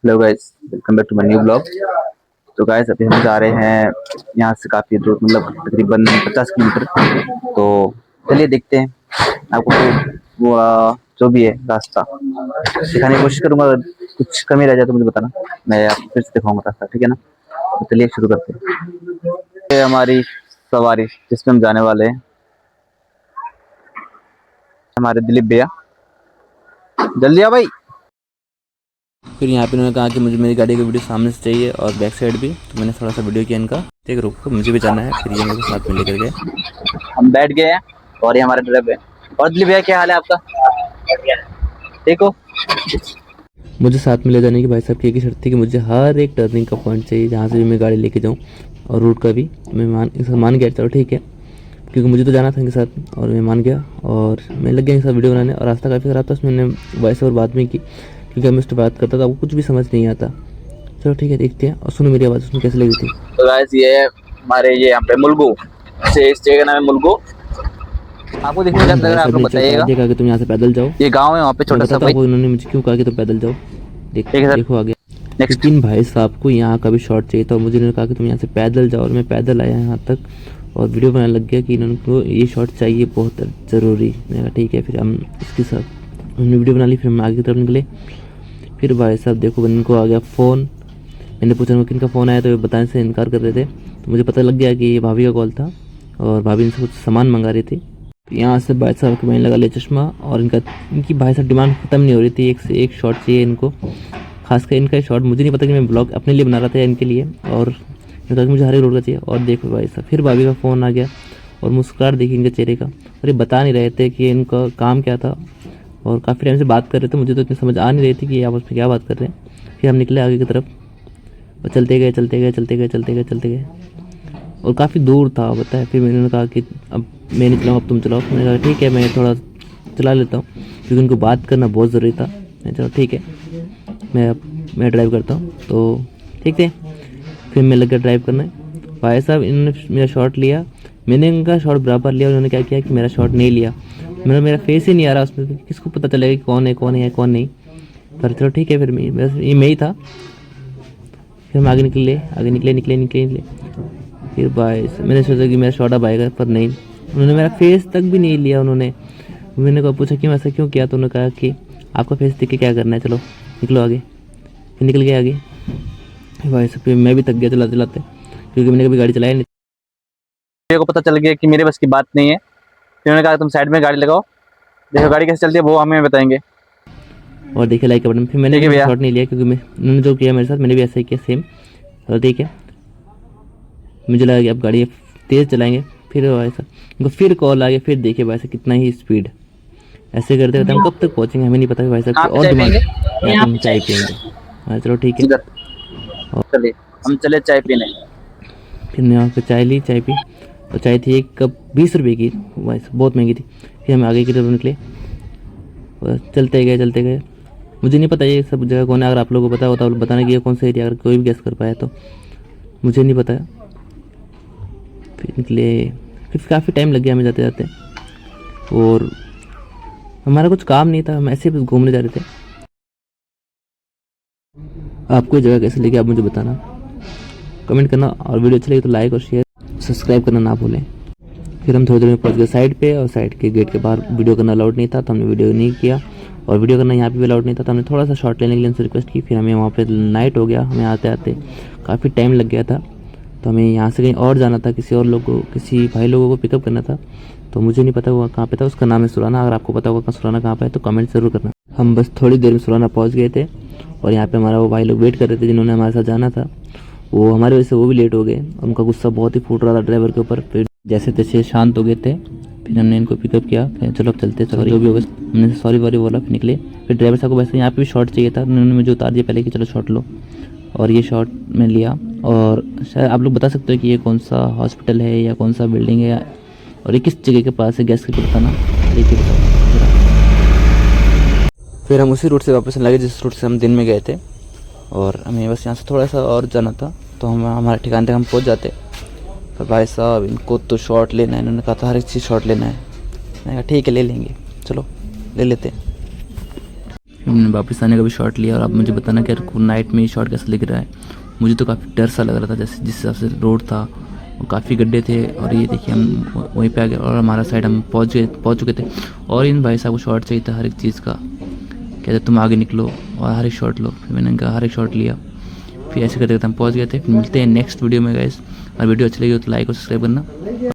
Hello guys, welcome back to my new blog. तो guys अभी हम जा रहे हैं यहाँ से काफ़ी दूर, मतलब तकरीबन 50 किलोमीटर। तो चलिए देखते हैं। आपको वो जो भी है रास्ता दिखाने की कोशिश करूँगा। अगर कुछ कमी रह जाए तो मुझे बताना, मैं आपको फिर से दिखाऊंगा रास्ता, ठीक है ना। तो चलिए शुरू करते हैं। ये हमारी सवारी जिसमें हम जाने वाले हैं, हमारे दिलीप भैया। जल्दी आ भाई। फिर यहाँ पे उन्होंने कहा कि मुझे मेरी गाड़ी की वीडियो सामने से चाहिए और बैक साइड भी, तो मैंने थोड़ा सा वीडियो किया इनका। ठीक, रुको मुझे भी जाना है। फिर ये मेरे को साथ में लेकर गए, हम बैठ गए हैं और ये हमारे ड्राइवर है। और दिलीप भैया क्या हाल है आपका? ठीक हो? मुझे साथ में ले जाने की भाई साहब की एक ही शर्त थी कि मुझे हर एक टर्निंग का पॉइंट चाहिए जहाँ से भी मैं गाड़ी लेके जाऊँ, और रूट का भी। मैं मान गया, चलो ठीक है, क्योंकि मुझे तो जाना था इनके साथ, और मैं मान गया और मैं लग गया इनके साथ वीडियो बनाने। और रास्ता काफ़ी ख़राब था, उसमें मैंने वॉइस और बात में की, क्योंकि मैं उससे बात करता था, वो कुछ भी समझ नहीं आता। चलो ठीक है, देखते हैं। और सुनो मेरी आवाज़ उसमें कैसे लगी थी। तो गाइस ये हमारे ये यहाँ पे मुलगू से, इस जगह का नाम है मुलगू। आपको देखने में कैसा लग रहा है आप लोग बताइएगा। देखा कि तुम यहाँ से पैदल जाओ, ये गांव है वहाँ पे छोटा सा भाई। इन्होंने मुझे क्यों कहा कि तुम पैदल जाओ, देखो आगे। लेकिन भाई साहब को यहाँ का भी शॉट चाहिए था, मुझे इन्होंने कहा कि तुम यहाँ से पैदल जाओ, और मैं पैदल आया यहाँ तक और वीडियो बनाने लग गया कि इन्होंने को ये शॉट चाहिए बहुत ज़रूरी। मैंने कहा ठीक है, फिर हम इसके साथ हमने वीडियो बना ली। फिर हम आगे की तरफ निकले। फिर भाई साहब देखो इनको आ गया फ़ोन। मैंने पूछा उनको किनका फ़ोन आया, तो वे बताने से इनकार कर रहे थे। तो मुझे पता लग गया कि ये भाभी का कॉल था और भाभी इनसे कुछ सामान मंगा रही थी। यहाँ से भाई साहब को मैंने लगा ले चश्मा, और इनकी भाई साहब डिमांड ख़त्म नहीं हो रही थी, एक से एक शॉट चाहिए इनको। खासकर इनका शॉट, मुझे नहीं पता कि मैं ब्लॉग अपने लिए बना रहा था या इनके लिए, और मुझे हर एक रोड का चाहिए। और देखो भाई साहब फिर भाभी का फ़ोन आ गया, और मुस्कुराहट देखी इनके चेहरे का, और ये बता नहीं रहे थे कि इनका काम क्या था, और काफ़ी टाइम से बात कर रहे थे। मुझे तो इतनी समझ आ नहीं रही थी कि आपस में क्या बात कर रहे हैं। फिर हम निकले आगे की तरफ और चलते गए, और काफ़ी दूर था बताया। फिर मैंने कहा कि अब मैं नहीं चलाऊँ, अब तुम चलाओ। मैंने कहा ठीक है, मैं थोड़ा चला लेता हूँ, क्योंकि उनको बात करना बहुत ज़रूरी था। मैं चलो ठीक है, मैं ड्राइव करता हूँ। तो ठीक है, फिर मैं लग गया ड्राइव करने। भाई साहब इन्होंने मेरा शॉट लिया, मैंने इनका शॉट बराबर लिया। उन्होंने क्या किया कि मेरा शॉट नहीं लिया। मेरा फेस ही नहीं आ रहा उसमें, किसको पता चलेगा कि कौन है कौन नहीं। पर चलो ठीक है, फिर ये मैं ही था। फिर हम आगे निकले। फिर भाई मैंने सोचा कि मेरा शॉट अब आएगा, पर नहीं, उन्होंने मेरा फेस तक भी नहीं लिया। मैंने को पूछा क्यों, ऐसा क्यों किया, तो उन्होंने कहा कि आपका फेस देख के क्या करना है, चलो निकलो आगे। फिर निकल गए आगे। भाई साहब फिर मैं भी थक गया चलाते, क्योंकि मैंने कभी गाड़ी चलाई नहीं। मेरे को पता चल गया कि मेरे बस की बात नहीं है। फिर उन्होंने कहा तुम साइड में गाड़ी लगाओ, देखो गाड़ी कैसे चलती है वो हमें बताएंगे। और देखिए लाइक का बटन। फिर मैंने भी शॉट नहीं लिया, क्योंकि उन्होंने जो किया मेरे साथ, मैंने भी ऐसा ही किया सेम। और ठीक है, मुझे लगा कि अब गाड़ी तेज़ चलाएंगे। फिर भाई साहब उनको फिर कॉल आ गया। फिर देखिए भाई साहब कितना ही स्पीड, ऐसे करते करते हम कब तक पहुँचेंगे हमें नहीं पता। भाई साहब और डिमांड, हम चाय पियेंगे। हाँ चलो ठीक है, और चलिए हम चले चाय पीने। फिर मैं वहाँ पर चाय ली, चाय पी, और चाय थी एक कप 20 रुपये की, भाई बहुत महंगी थी। फिर हम आगे की तरफ निकले और चलते गए। मुझे नहीं पता ये सब जगह कौन है, अगर आप लोगों को पता होता तो बताना कि ये कौन सा एरिया, अगर कोई भी गेस कर पाया तो। मुझे नहीं पता। फिर निकले, फिर काफ़ी टाइम लग गया हमें जाते, और हमारा कुछ काम नहीं था, हम ऐसे बस घूमने जा रहे थे। आपको ये जगह कैसे लगी आप मुझे बताना, कमेंट करना, और वीडियो अच्छी लगी तो लाइक और शेयर सब्सक्राइब करना ना भूलें। फिर हम थोड़ी देर में पहुंच गए साइड पे, और साइड के गेट के बाहर वीडियो करना अलाउड नहीं था, तो हमने वीडियो नहीं किया। और वीडियो करना यहाँ पे भी अलाउड नहीं था, तो हमने थोड़ा सा शॉट लेने के लिए उनसे रिक्वेस्ट की। फिर हमें वहाँ पे नाइट हो गया, हमें आते काफ़ी टाइम लग गया था। तो हमें यहाँ से कहीं और जाना था, किसी भाई लोगों को पिकअप करना था। तो मुझे नहीं पता वो कहाँ पे था, उसका नाम है सुराना। अगर आपको पता होगा सुराना कहाँ पे है तो कमेंट ज़रूर करना। हम बस थोड़ी देर में सुराना पहुँच गए थे, और यहाँ पे हमारा वो भाई लोग वेट कर रहे थे जिन्होंने हमारे साथ जाना था। वो हमारी वजह से वो भी लेट हो गए, उनका गुस्सा बहुत ही फूट रहा था ड्राइवर के ऊपर। फिर जैसे तैसे शांत हो गए थे। फिर हमने इनको पिकअप किया, चलो अब चलते, चलो जो भी होगा। हमने सॉरी बोला, फिर निकले। फिर ड्राइवर साहब को वैसे यहाँ पे भी शॉट चाहिए था, उन्होंने मुझे उतार दिया पहले कि चलो शॉट लो, और ये शॉट मैं लिया। और शायद आप लोग बता सकते हो कि ये कौन सा हॉस्पिटल है या कौन सा बिल्डिंग है, और ये किस जगह के पास है, गैस करके बताना। देखिए बताओ। फिर हम उसी रूट से वापस लगे जिस रूट से हम दिन में गए थे, और हमें बस यहाँ से थोड़ा सा और जाना था, तो हम हमारे ठिकाने तक हम पहुँच जाते। तो भाई साहब इनको तो शॉट लेना है, इन्होंने कहा था हर एक चीज़ शॉट लेना है। मैंने कहा ठीक है ले लेंगे, चलो ले लेते हैं। वापस आने का भी शॉट लिया। और आप मुझे बताना कि यार नाइट में ये शॉट कैसा लग रहा है। मुझे तो काफ़ी डर सा लग रहा था, जैसे जिस हिसाब से रोड था और काफ़ी गड्ढे थे। और ये देखिए हम वहीं पे आ गए और हमारा साइड हम पहुँच चुके थे। और इन भाई साहब को शॉट चाहिए था हर एक चीज़ का, कहते तुम आगे निकलो और हर एक शॉट लो। फिर मैंने कहा हर एक शॉट लिया, फिर ऐसे करते हम पहुँच गए थे। फिर मिलते हैं नेक्स्ट वीडियो में गाइस। और वीडियो अच्छी लगी हो तो लाइक और सब्सक्राइब करना।